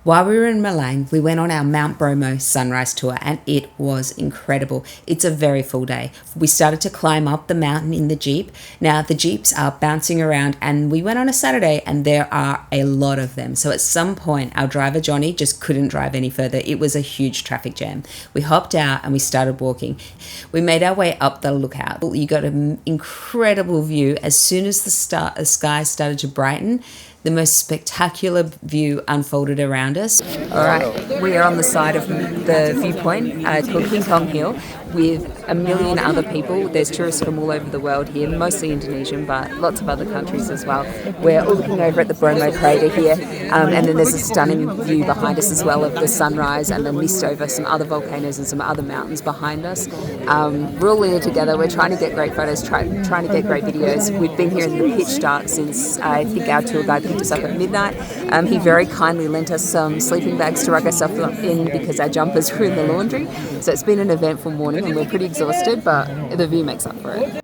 While we were in Malang, we went on our Mount Bromo sunrise tour and it was incredible. It's a very full day. We started to climb up the mountain in the Jeep. Now the Jeeps are bouncing around and we went on a Saturday and there are a lot of them. So at some point our driver Johnny just couldn't drive any further. It was a huge traffic jam. We hopped out and we started walking. We made our way up the lookout. You got an incredible view. As soon as the sky started to brighten, the most spectacular view unfolded around us. All right, we are on the side of the viewpoint called King Kong Hill with a million other people. There's tourists from all over the world here, mostly Indonesian, but lots of other countries as well. We're all looking over at the Bromo crater here, and then there's a stunning view behind us as well of the sunrise and the mist over some other volcanoes and some other mountains behind us. We're all in it together. We're trying to get great photos, trying to get great videos. We've been here in the pitch dark since I think our tour guide picked us up at midnight. He very kindly lent us some sleeping bags to rug ourselves in because our jumpers were in the laundry. So it's been an eventful morning and we're pretty exhausted, but the view makes up for it.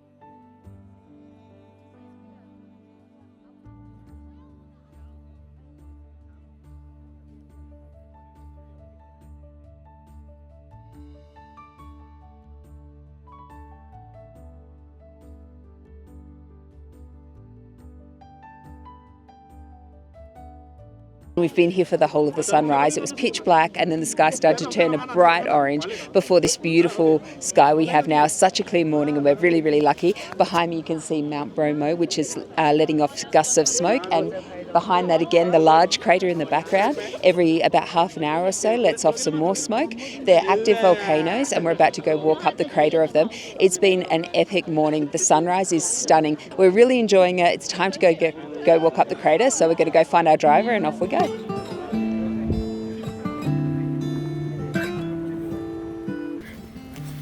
We've been here for the whole of the sunrise. It was pitch black and then the sky started to turn a bright orange before this beautiful sky we have now. Such a clear morning and we're really, really lucky. Behind me you can see Mount Bromo, which is letting off gusts of smoke, and behind that again the large crater in the background. Every about half an hour or so lets off some more smoke. They're active volcanoes and we're about to go walk up the crater of them. It's been an epic morning. The sunrise is stunning. We're really enjoying it. It's time to go walk up the crater, so we're going to go find our driver and off we go.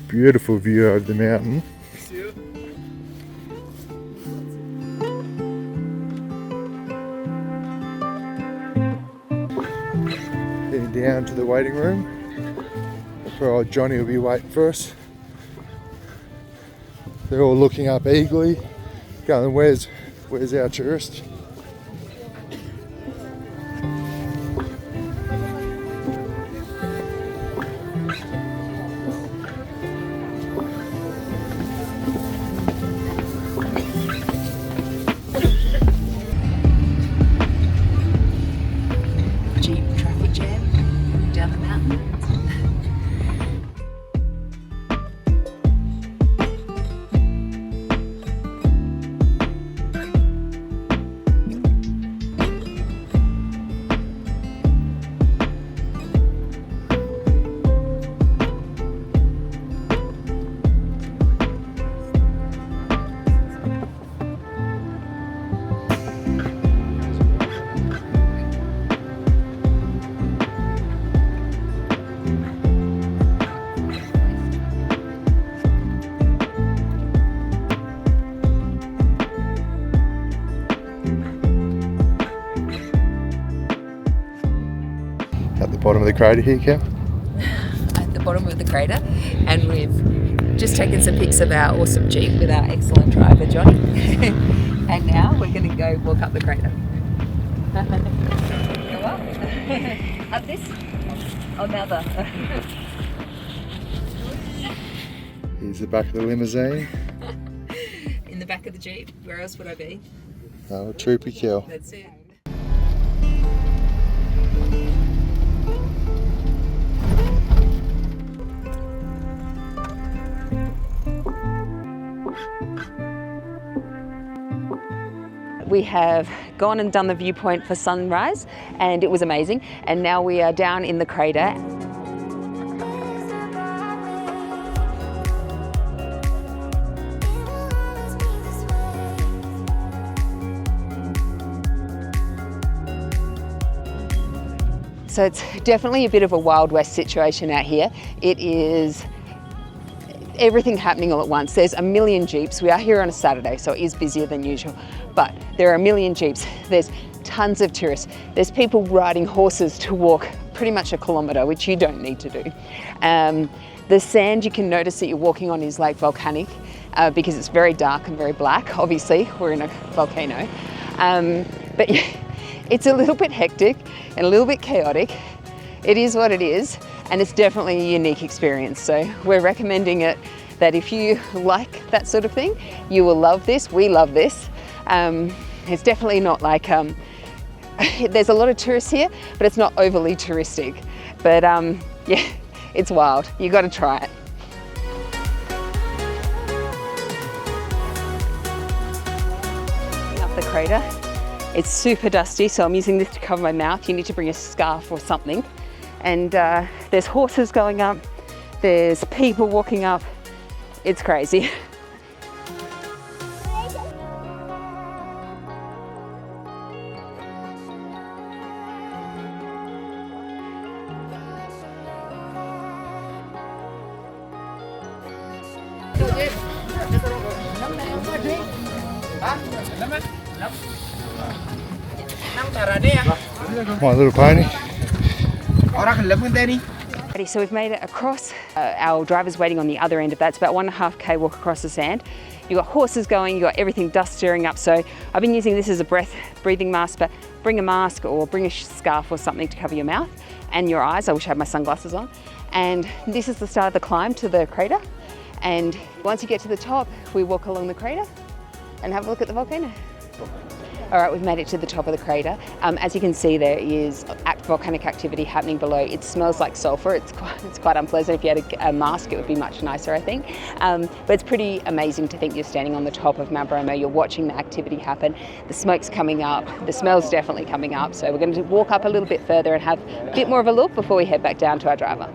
Beautiful view of the mountain. Heading down to the waiting room. That's where old Johnny will be waiting for us. They're all looking up eagerly, going, where's our tourist? Jeep traffic jam down the mountain. At the bottom of the crater here, Cal. At the bottom of the crater, and we've just taken some pics of our awesome Jeep with our excellent driver Johnny. And now we're going to go walk up the crater. Go up. Up this? Another. Here's the back of the limousine. In the back of the Jeep. Where else would I be? Oh, troopy Cal. That's it. We have gone and done the viewpoint for sunrise and it was amazing, and now we are down in the crater. So it's definitely a bit of a Wild West situation out here. It is everything happening all at once. There's a million Jeeps. We are here on a Saturday, so it is busier than usual, but there are a million Jeeps. There's tons of tourists. There's people riding horses to walk pretty much a kilometre, which you don't need to do. The sand you can notice that you're walking on is like volcanic because it's very dark and very black. Obviously, we're in a volcano. But It's a little bit hectic and a little bit chaotic. It is what it is, and it's definitely a unique experience. So we're recommending it, that if you like that sort of thing, you will love this. We love this. It's definitely not like, there's a lot of tourists here, but it's not overly touristic. But yeah, it's wild. You got to try it. Up the crater. It's super dusty, so I'm using this to cover my mouth. You need to bring a scarf or something. And there's horses going up. There's people walking up. It's crazy. My little pony. So we've made it across. Our driver's waiting on the other end of that. It's about 1.5k walk across the sand. You've got horses going, you've got everything dust stirring up. So I've been using this as a breathing mask, but bring a mask or bring a scarf or something to cover your mouth and your eyes. I wish I had my sunglasses on. And this is the start of the climb to the crater. And once you get to the top, we walk along the crater and have a look at the volcano. All right, we've made it to the top of the crater. As you can see, there is volcanic activity happening below. It smells like sulfur. It's quite unpleasant. If you had a mask, it would be much nicer, I think. But it's pretty amazing to think you're standing on the top of Mount Bromo. You're watching the activity happen. The smoke's coming up. The smell's definitely coming up. So we're going to walk up a little bit further and have a bit more of a look before we head back down to our driver.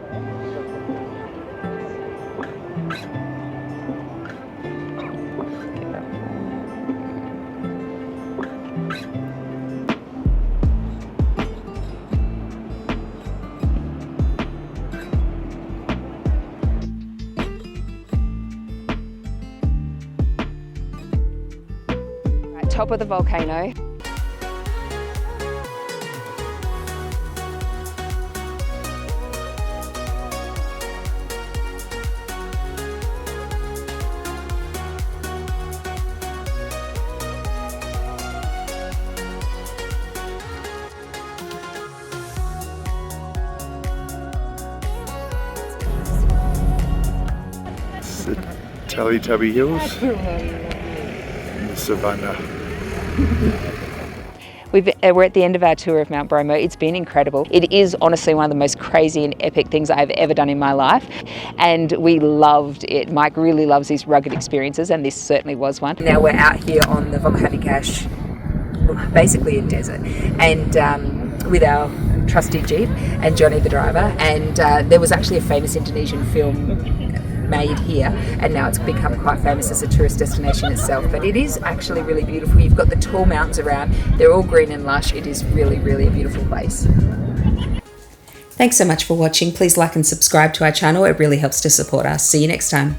Top of the volcano. It's the Teletubby Hills in the savannah. We're at the end of our tour of Mount Bromo. It's been incredible. It is honestly one of the most crazy and epic things I've ever done in my life, and we loved it. Mike really loves these rugged experiences, and this certainly was one. Now we're out here on the volcanic ash, basically a desert, and with our trusty Jeep and Johnny the driver, and there was actually a famous Indonesian film made here, and now it's become quite famous as a tourist destination itself. But it is actually really beautiful. You've got the tall mountains around. They're all green and lush. It is really, really a beautiful place. Thanks so much for watching. Please like and subscribe to our channel. It really helps to support us. See you next time.